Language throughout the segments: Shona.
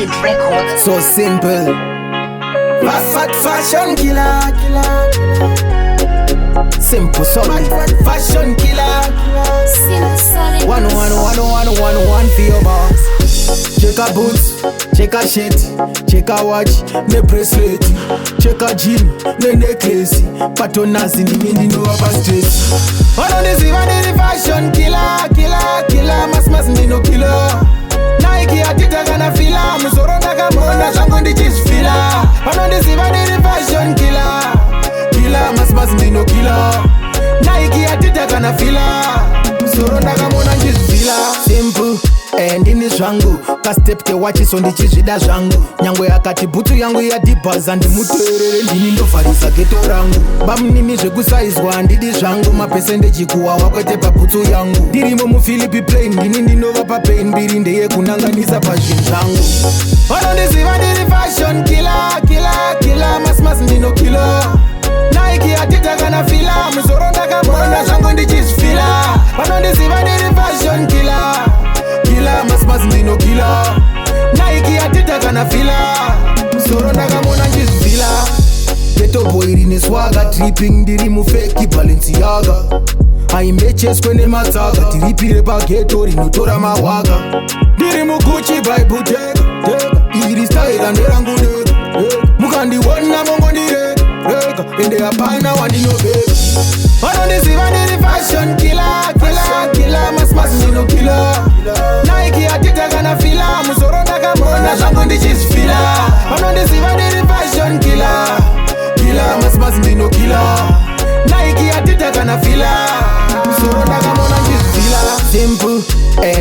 So simple. Fat fashion killer. Simple solid. Fashion killer. One for your boss. Check a boots, check a shirt, check a watch, ne bracelet, check a jean, ne necklace. Patronas in the mindi no upper stress. One on this even the fashion killer. Mas ni no killer. Nike atita gana fila, musoronda kamona shango ndi cheese fila. One on this even the fashion killer. Mas ni no killer. Nike atita gana fila, musoronda kamona cheese fila. Simple. Ndini zvangu kastep kewachi so ndichizvida zvangu nyangwe akati bhutsu yangu yadhibhaza ndimuteerere ndini ndovharisa geto rangu bamunimi zvekusaizwa handidi zvangu mapesendeji kuwawa kwete pabhutsu yangu ndirimo mufilipi plain ndini ndinova papain mbiri ndeyekunanganisa pazvinhu zvangu vanondiziva ndiri fashion killer mas ndino killer Nike atita kana fila muzoro ndakabonda zvangu ndichizvifila vanondiziva ndiri fashion killer mas ndino killer Nike atita kana fila musoro ndakamona ndizvifila Ghetto boy rine swaga tripping ndiri mufeki Balenciaga aimbecheswe nematsaga tiripire paghetto rinotora mahwaga ndiri muguchi by Bottega iri style nderangu ndega mukandiona mongondirega ende hapana wandinobeka vanondiziva ndiri fashion killer mas ndino killer Nike atita kana fila musoro ndakamona zvangu ndichizvifila vanondiziva ndiri fashion killer mas ndino killer Nike atita kana fila musoro ndakamona ndichizvifila simple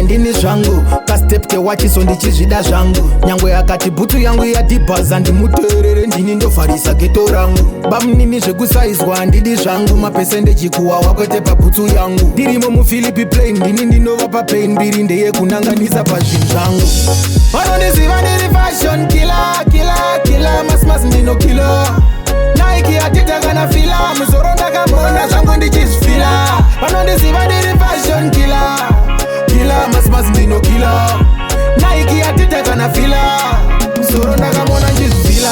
ndini zvangu kastep kewachi so ndichizvida zvangu nyangwe akati bhutsu yangu yadhibhaza ndimuteerere ndini ndovharisa geto rangu bamunini zvekusaizwa handidi zvangu mapesendeji kuwawa kwete pabhutsu yangu ndirimo mufilipi plain ndini ndinova papain mbiri ndeyekunanganisa pazvinhu zvangu vanondiziva ndiri fashion killer mas ndino killer Nike atita kana fila musoro ndakamona zvangu ndichizvifila vanondiziva ndiri fashion killer mas ndino killer Nike atita kana fila musoro ndakamona ndizvifila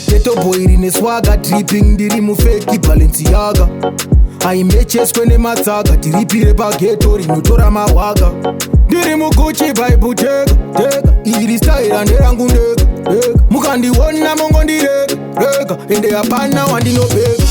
Ghetto boy rine swaga tripping ndiri mufeki Balenciaga aimbecheswe nematsaga tiripire paghetto rinotora mahwaga ndiri muguchi by Bottega iri style nderangu ndega mukandiona mongondirega ende hapana wandinobeka